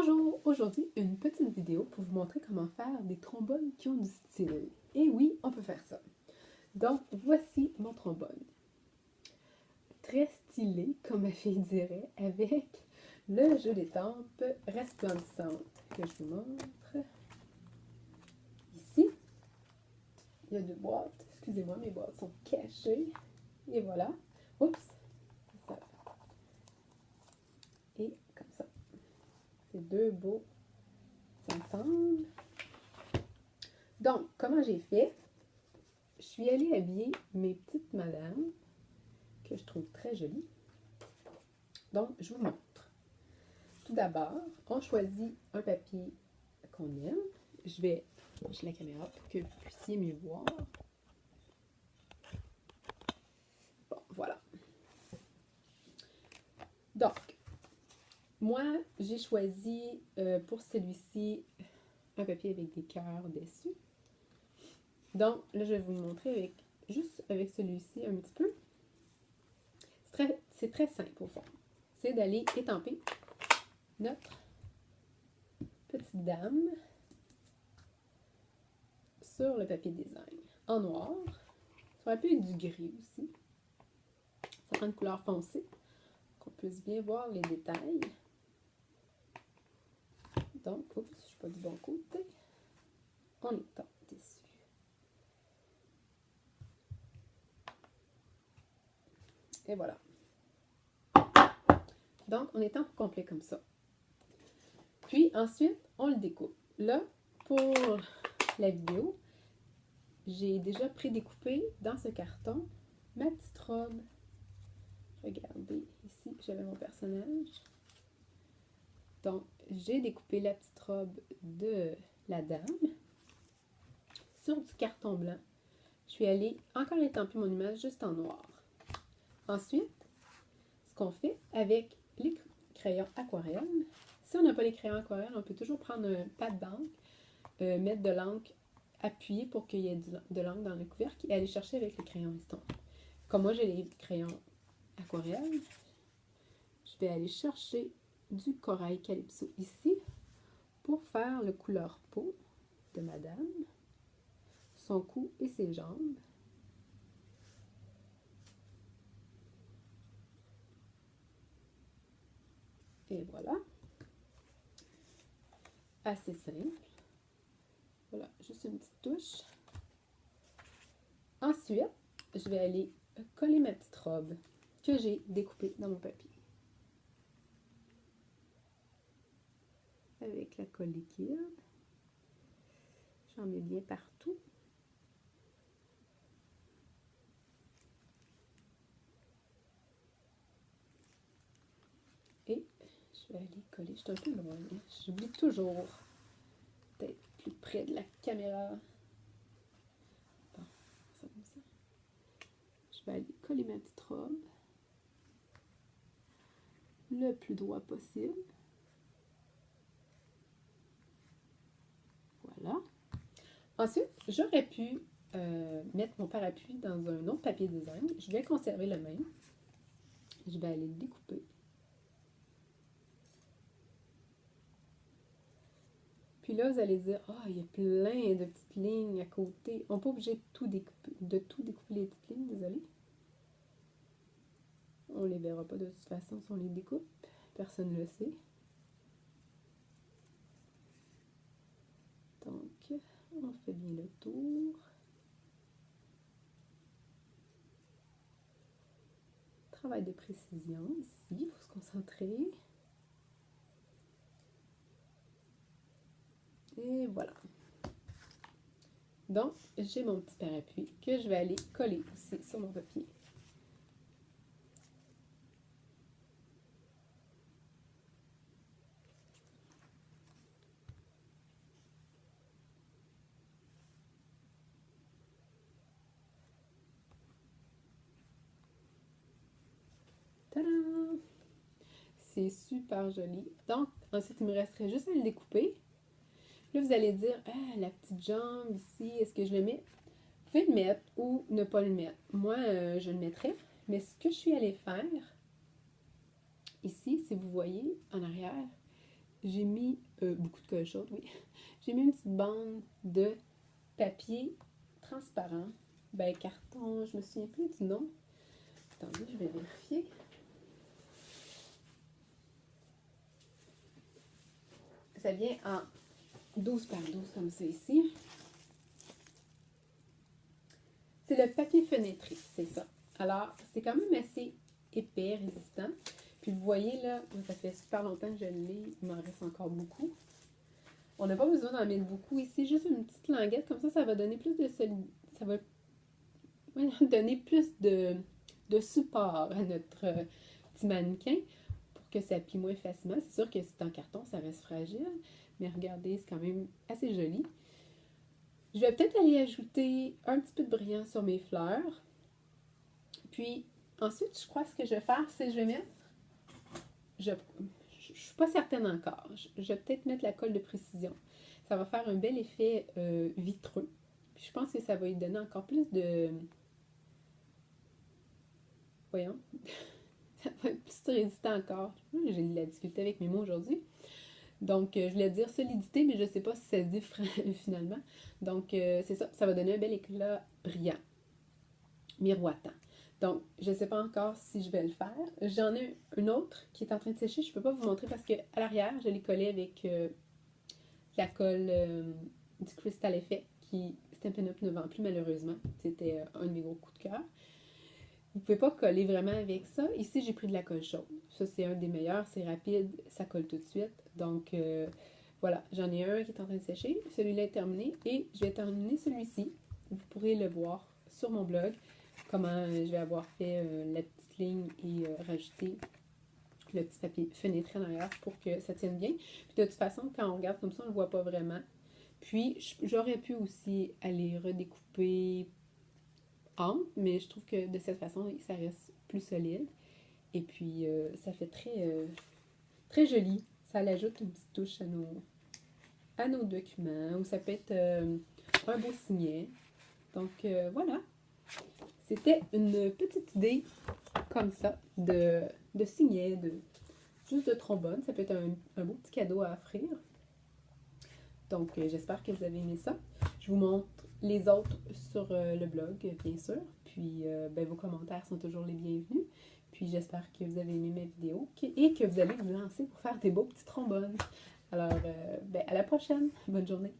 Bonjour! Aujourd'hui, une petite vidéo pour vous montrer comment faire des trombones qui ont du style. Et oui, on peut faire ça. Donc, voici mon trombone. Très stylé, comme ma fille dirait, avec le jeu d'étampes resplendissante que je vous montre. Ici, il y a deux boîtes. Excusez-moi, mes boîtes sont cachées. Et voilà. Oups! Ça. Et comme ça. C'est deux beaux ensemble. Donc, comment j'ai fait? Je suis allée habiller mes petites madames, que je trouve très jolies. Donc, je vous montre. Tout d'abord, on choisit un papier qu'on aime. Je vais pencher la caméra pour que vous puissiez mieux voir. Bon, voilà. Donc, moi, j'ai choisi pour celui-ci un papier avec des cœurs dessus. Donc, là, je vais vous montrer juste avec celui-ci un petit peu. C'est très simple au fond. C'est d'aller étamper notre petite dame sur le papier design en noir. Ça aurait pu être du gris aussi. Ça prend une couleur foncée, qu'on puisse bien voir les détails. Donc, oups, je ne suis pas du bon côté. On étampe dessus. Et voilà. Donc, on étampe complet comme ça. Puis ensuite, on le découpe. Là, pour la vidéo, j'ai déjà prédécoupé dans ce carton ma petite robe. Regardez, ici, j'avais mon personnage. Donc, j'ai découpé la petite robe de la dame sur du carton blanc. Je suis allée encore étamper mon image juste en noir. Ensuite, ce qu'on fait avec les crayons aquarelle, si on n'a pas les crayons aquarelle, on peut toujours prendre un pad d'encre, mettre de l'encre appuyée pour qu'il y ait de l'encre dans le couvercle et aller chercher avec les crayons estompe. Comme moi, j'ai les crayons aquarelle, je vais aller chercher du corail calypso ici pour faire le couleur peau de madame, son cou et ses jambes. Et voilà. Assez simple. Voilà, juste une petite touche. Ensuite, je vais aller coller ma petite robe que j'ai découpée dans mon papier. Avec la colle liquide. J'en mets bien partout. Et je vais aller coller. Je suis un peu loin. J'oublie toujours d'être plus près de la caméra. Bon, ça comme ça. Je vais aller coller ma petite robe le plus droit possible. Voilà. Ensuite, j'aurais pu mettre mon parapluie dans un autre papier design. Je vais conserver le même. Je vais aller le découper. Puis là, vous allez dire, ah, il y a plein de petites lignes à côté. On n'est pas obligé de tout découper les petites lignes, désolé. On ne les verra pas de toute façon si on les découpe. Personne ne le sait. Donc, on fait bien le tour. Travail de précision ici, il faut se concentrer. Et voilà. Donc, j'ai mon petit parapluie que je vais aller coller aussi sur mon papier. Tadam! C'est super joli. Donc, ensuite, il me resterait juste à le découper. Là, vous allez dire, ah, la petite jambe ici, est-ce que je le mets? Vous pouvez le mettre ou ne pas le mettre. Moi, je le mettrais. Mais ce que je suis allée faire, ici, si vous voyez en arrière, j'ai mis beaucoup de colle chaude, oui. J'ai mis une petite bande de papier transparent. Ben, carton, je me souviens plus du nom. Attendez, je vais vérifier. Ça vient en 12 par 12 comme ça ici. C'est le papier fenêtré, c'est ça. Alors, c'est quand même assez épais, résistant. Puis vous voyez là, ça fait super longtemps que je l'ai, il m'en reste encore beaucoup. On n'a pas besoin d'en mettre beaucoup ici, juste une petite languette, comme ça va donner plus de ça va donner plus de support à notre petit mannequin pour que ça plie moins facilement. C'est sûr que si c'est en carton, ça reste fragile, mais regardez, c'est quand même assez joli. Je vais peut-être aller ajouter un petit peu de brillant sur mes fleurs. Puis ensuite, je crois que ce que je vais faire, c'est que je vais mettre... Je suis pas certaine encore. Je vais peut-être mettre la colle de précision. Ça va faire un bel effet vitreux. Puis je pense que ça va lui donner encore plus de... Voyons. Ça va être plus résistant encore. J'ai de la difficulté avec mes mots aujourd'hui. Donc, je voulais dire solidité, mais je ne sais pas si ça se dit finalement. Donc, c'est ça. Ça va donner un bel éclat brillant, miroitant. Donc, je ne sais pas encore si je vais le faire. J'en ai une autre qui est en train de sécher. Je ne peux pas vous montrer parce qu'à l'arrière, je l'ai collée avec la colle du Crystal Effect qui Stampin' Up ne vend plus malheureusement. C'était un de mes gros coups de cœur. Vous ne pouvez pas coller vraiment avec ça. Ici, j'ai pris de la colle chaude. Ça, c'est un des meilleurs. C'est rapide. Ça colle tout de suite. Donc, voilà. J'en ai un qui est en train de sécher. Celui-là est terminé. Et je vais terminer celui-ci. Vous pourrez le voir sur mon blog. Comment je vais avoir fait la petite ligne et rajouter le petit papier fenêtré en arrière pour que ça tienne bien. Puis de toute façon, quand on regarde comme ça, on ne le voit pas vraiment. Puis, j'aurais pu aussi aller redécouper entre, mais je trouve que de cette façon, ça reste plus solide. Et puis, ça fait très joli. Ça l'ajoute une petite touche à nos documents, ou ça peut être un beau signet. Donc, voilà. C'était une petite idée comme ça de signet, juste de trombone. Ça peut être un beau petit cadeau à offrir. Donc, j'espère que vous avez aimé ça. Je vous montre les autres sur le blog, bien sûr. Puis, vos commentaires sont toujours les bienvenus. Puis, j'espère que vous avez aimé ma vidéo et que vous allez vous lancer pour faire des beaux petits trombones. Alors, à la prochaine. Bonne journée.